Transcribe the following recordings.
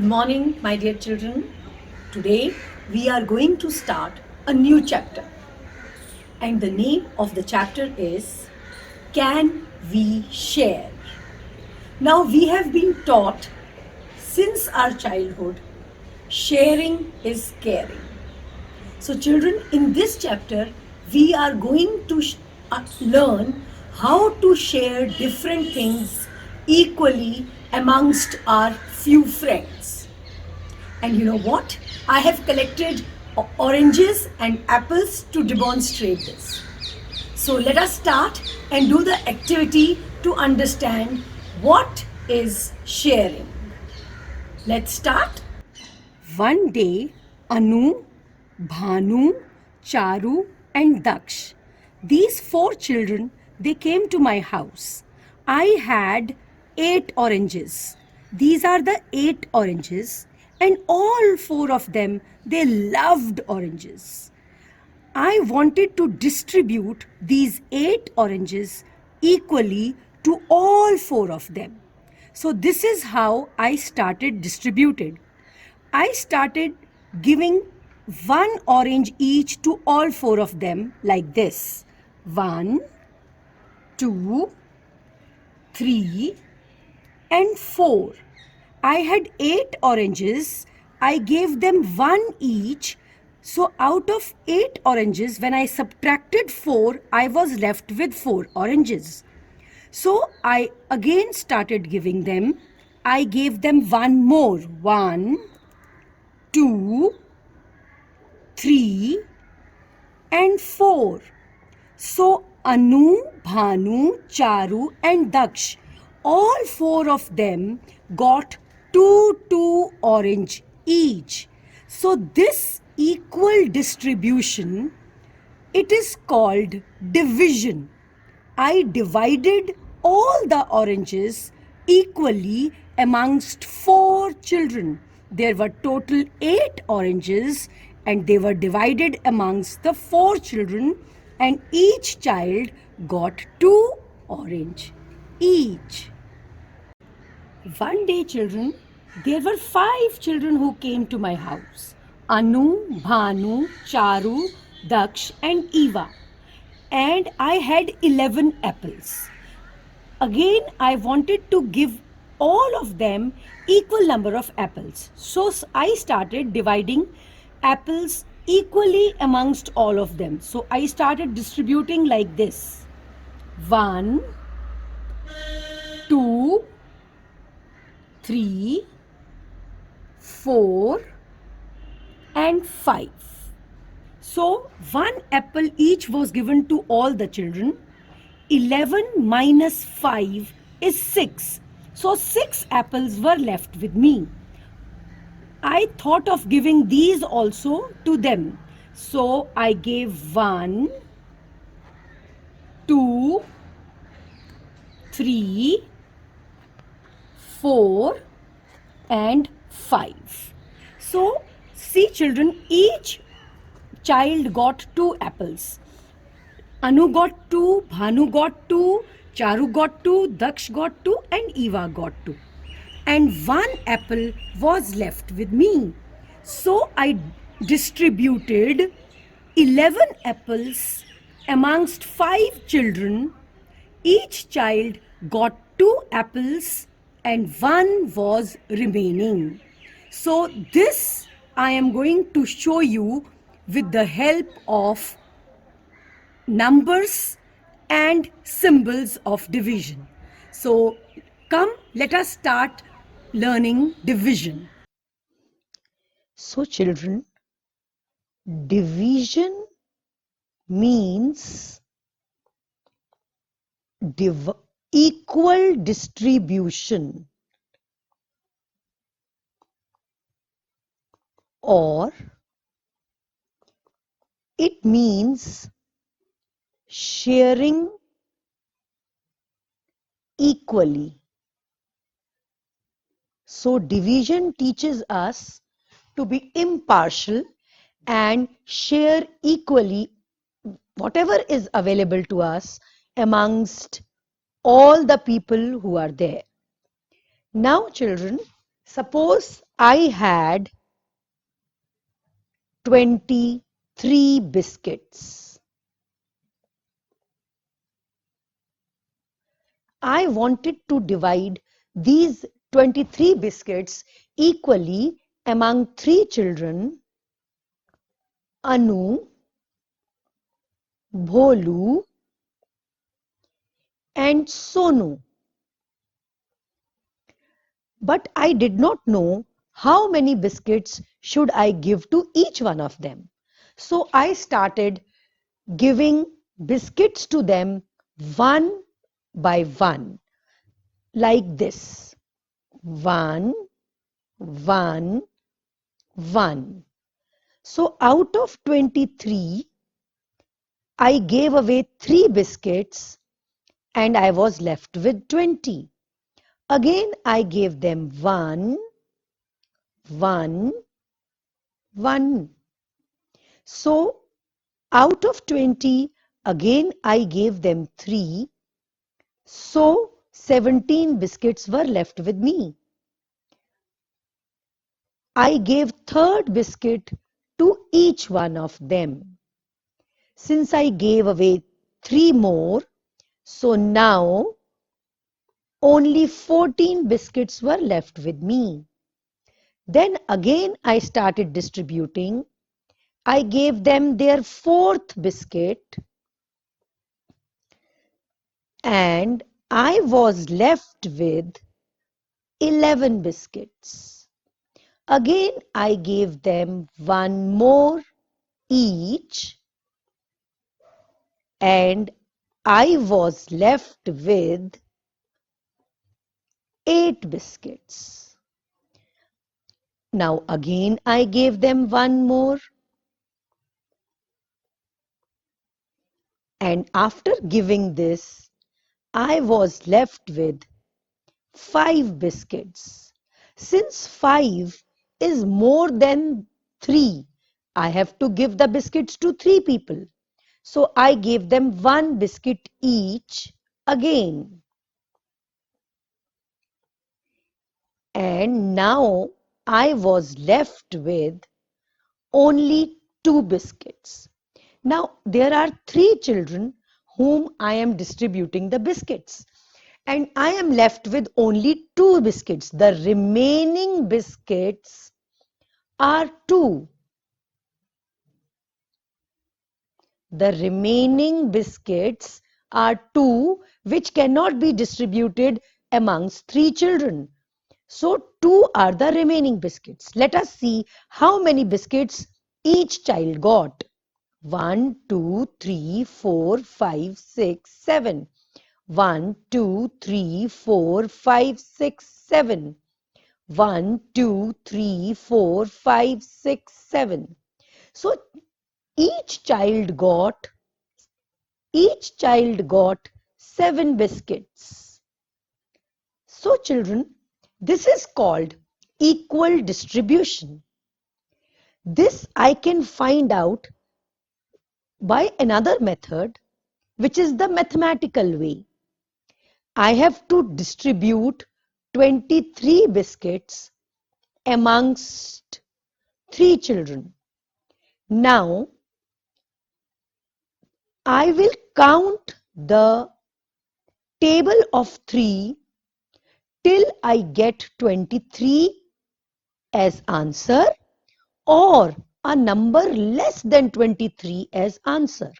morning, my dear children. Today we are going to start a new chapter, and the name of the chapter is Can We Share? Now, we have been taught since our childhood sharing is caring. So, children, in this chapter, we are going to learn how to share different things equally amongst our few friends. And you know what? I have collected oranges and apples to demonstrate this. So let us start and do the activity to understand what is sharing. Let's start. One day, Anu, Bhanu, Charu, and Daksh, these four children, they came to my house. I had 8 oranges. These are the 8 oranges, and all four of them, they loved oranges. I wanted to distribute these 8 oranges equally to all four of them. So this is how I started distributed. I started giving one orange each to all four of them like this. 1, 2, 3, and 4. I had 8 oranges. I gave them one each. So out of 8 oranges, when I subtracted 4, I was left with 4 oranges. So I again started giving them. I gave them one more. 1, 2, 3, and 4. So Anu, Bhanu, Charu, and Daksh, all four of them got two orange each. So this equal distribution, it is called division. I divided all the oranges equally amongst 4 children. There were total 8 oranges and they were divided amongst the 4 children, and each child got 2 orange each. One day, children, there were 5 children who came to my house. Anu, Bhanu, Charu, Daksh, and Eva. And I had 11 apples. Again, I wanted to give all of them equal number of apples. So I started dividing apples equally amongst all of them. So I started distributing like this. 1, 2, 3, 4, and 5. So one apple each was given to all the children. 11 minus 5 is 6. So 6 apples were left with me. I thought of giving these also to them. So I gave 1, 2, 3, 4, and 5. So see, children, each child got 2 apples. Anu got 2, Bhanu got 2, Charu got 2, Daksh got 2, and Eva got 2. And one apple was left with me. So I distributed 11 apples amongst 5 children. Each child got 2 apples and one was remaining. So this I am going to show you with the help of numbers and symbols of division. So come, let us start learning division. So children, division means equal distribution, or it means sharing equally. So division teaches us to be impartial and share equally whatever is available to us amongst all the people who are there. Now children, Suppose I had 23 biscuits. I wanted to divide these 23 biscuits equally among 3 children, Anu, Bholu and Sonu. But I did not know how many biscuits should I give to each one of them. So I started giving biscuits to them one by one, like this. One, one, one. So out of 23, I gave away 3 biscuits and I was left with 20. Again, I gave them one, one, one. So out of 20, again I gave them 3. So 17 biscuits were left with me. I gave third biscuit to each one of them. Since I gave away 3 more, so now only 14 biscuits were left with me. Then again I started distributing. I gave them their fourth biscuit and I was left with 11 biscuits. Again I gave them one more each and I was left with 8 biscuits. Now again I gave them one more and after giving this I was left with 5 biscuits. Since 5 is more than 3, I have to give the biscuits to 3 people. So I gave them 1 biscuit each again. And now I was left with only 2 biscuits. Now there are 3 children whom I am distributing the biscuits. And I am left with only 2 biscuits. The remaining biscuits are 2. The remaining biscuits are 2 which cannot be distributed amongst 3 children. So 2 are the remaining biscuits. Let us see how many biscuits each child got. 1, 2, 3, 4, 5, 6, 7. 1, 2, 3, 4, 5, 6, 7. 1, 2, 3, 4, 5, 6, 7. So each child got 7 biscuits. So children, this is called equal distribution. This I can find out by another method, which is the mathematical way. I have to distribute 23 biscuits amongst 3 children. Now, I will count the table of 3 till I get 23 as answer or a number less than 23 as answer.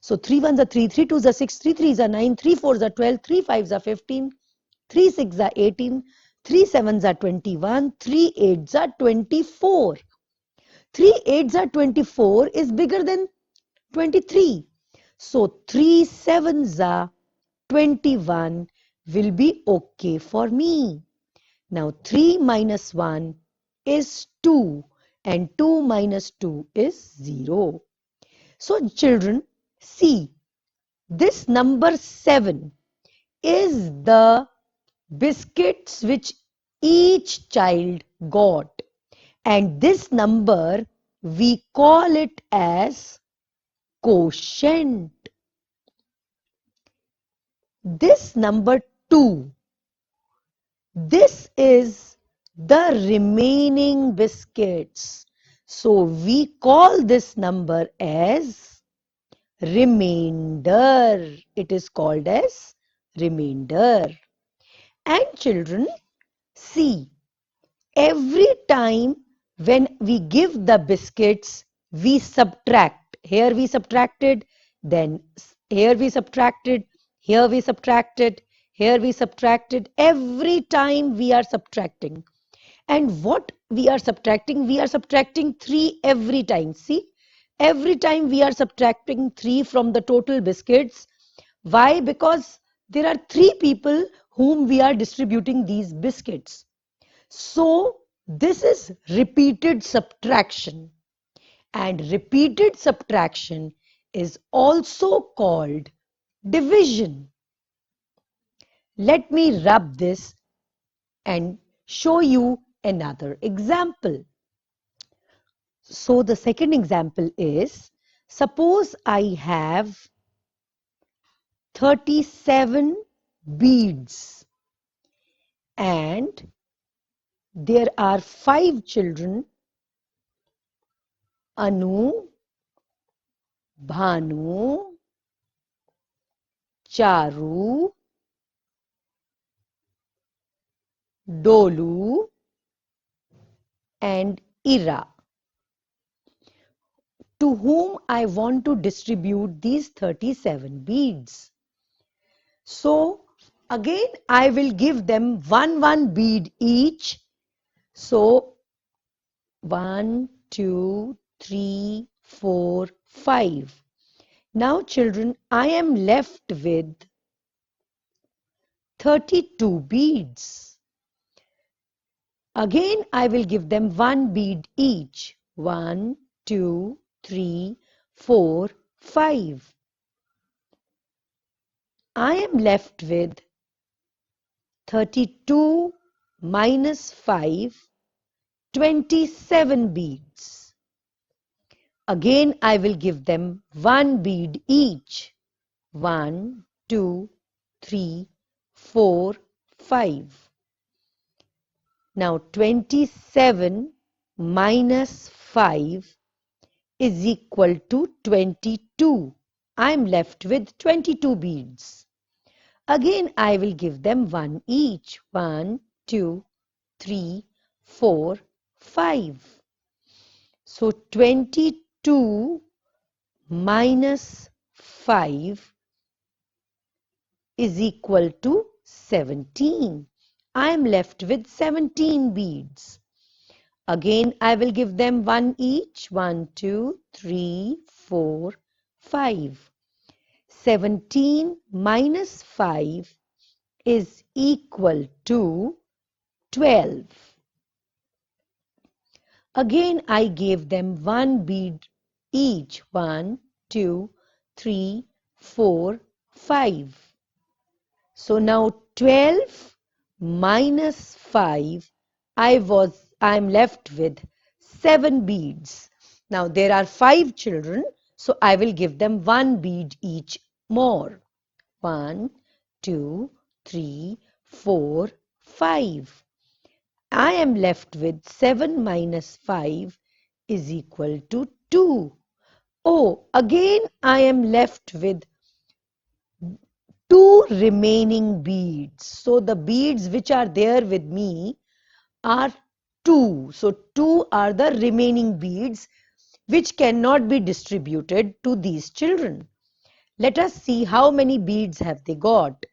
So 3 ones are 3, 3 twos are 6, 3 threes are 9, 3 fours are 12, 3 fives are 15, 3 sixes are 18, 3 sevens are 21, 3 eights are 24. 3 eights are 24 is bigger than 23. So 3 sevens are 21 will be okay for me. Now 3 minus 1 is 2 and 2 minus 2 is 0. So children, see, this number 7 is the biscuits which each child got, and this number we call it as quotient. This number 2, this is the remaining biscuits. So we call this number as remainder. It is called as remainder. And children, see, every time when we give the biscuits, we subtract. Here we subtracted, then here we subtracted, here we subtracted, here we subtracted. Every time we are subtracting. And what we are subtracting? We are subtracting 3 every time. See, every time we are subtracting 3 from the total biscuits. Why? Because there are 3 people whom we are distributing these biscuits. So this is repeated subtraction, and repeated subtraction is also called division. Let me rub this and show you another example. So the second example is, suppose I have 37 beads and there are 5 children, Anu, Bhanu, Charu, Dolu and Ira, to whom I want to distribute these 37 beads. So again I will give them one bead each. So 1, 2, 3, 4, 5. Now children, I am left with 32 beads. Again I will give them one bead each. 1, 2, 3, 4, 5. I am left with 32 minus 5, 27 beads. Again I will give them one bead each. 1, 2, 3, 4, 5. Now 27 minus 5 is equal to 22. I am left with 22 beads. Again I will give them one each. 1, 2, 3, 4, 5. So 22 minus 5 is equal to 17. I am left with 17 beads. Again I will give them one each. 1, 2, 3, 4, 5. 17 minus 5 is equal to 12. Again I gave them one bead each. 1, 2, 3, 4, 5. So now 12 minus 5, I am left with 7 beads. Now there are 5 children, so I will give them one bead each more. 1, 2, 3, 4, 5. I am left with 7 minus 5 is equal to 2. Oh, again I am left with 2 remaining beads. So the beads which are there with me are 2. So 2 are the remaining beads which cannot be distributed to these children. Let us see how many beads have they got.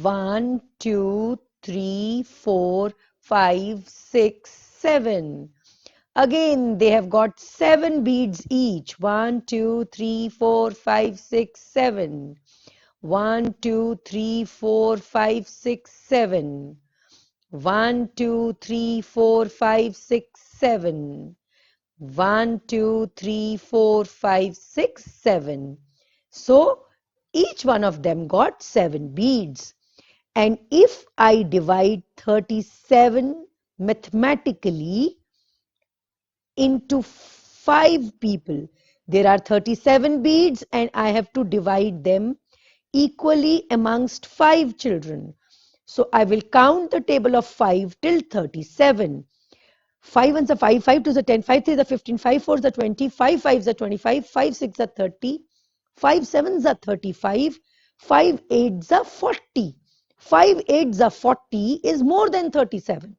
1, 2, 3, 4, 5, 6, 7. Again, they have got 7 beads each. 1, 2, 3, 4, 5, 6, 7. 1, 2, 3, 4, 5, 6, 7. 1, 2, 3, 4, 5, 6, 7. 1, 2, 3, 4, 5, 6, 7. So each one of them got 7 beads. And if I divide 37 mathematically into 5 people, there are 37 beads and I have to divide them equally amongst 5 children. So I will count the table of 5 till 37. 5 ones are 5, 5 twos are 10, 5 threes are 15, 5 fours are 20, 5 fives are 25, 5 six are 30, 5 sevens are 35, 5 eights are 40. 5 eights are 40 is more than 37.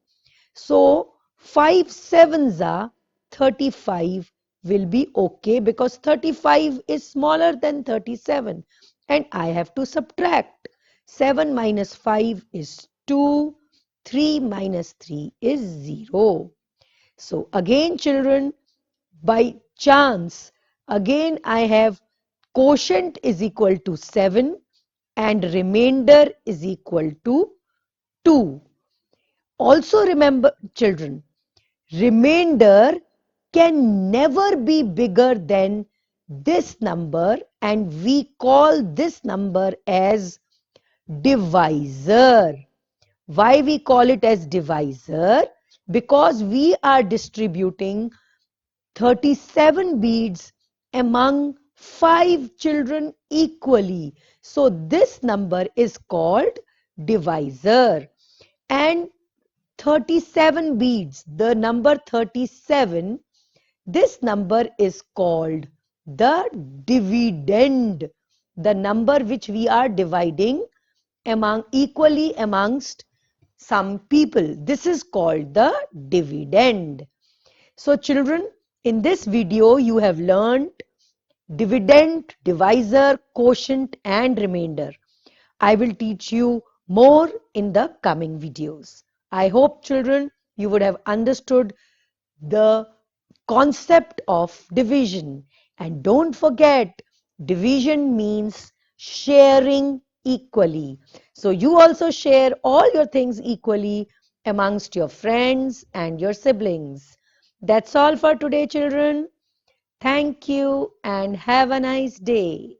So 5 sevens are 35 will be okay because 35 is smaller than 37 and I have to subtract. 7 minus 5 is 2, 3 minus 3 is 0. So again children, by chance, again I have quotient is equal to 7 and remainder is equal to 2. Also remember children, remainder can never be bigger than this number and we call this number as divisor. Why we call it as divisor? Because we are distributing 37 beads among 5 children equally. So this number is called divisor. And 37 beads, the number 37, this number is called the dividend, the number which we are dividing among equally amongst some people. This is called the dividend. So children, in this video you have learned dividend, divisor, quotient and remainder. I will teach you more in the coming videos. I hope children you would have understood the concept of division. And don't forget, division means sharing equally. So you also share all your things equally amongst your friends and your siblings. That's all for today, children. Thank you and have a nice day.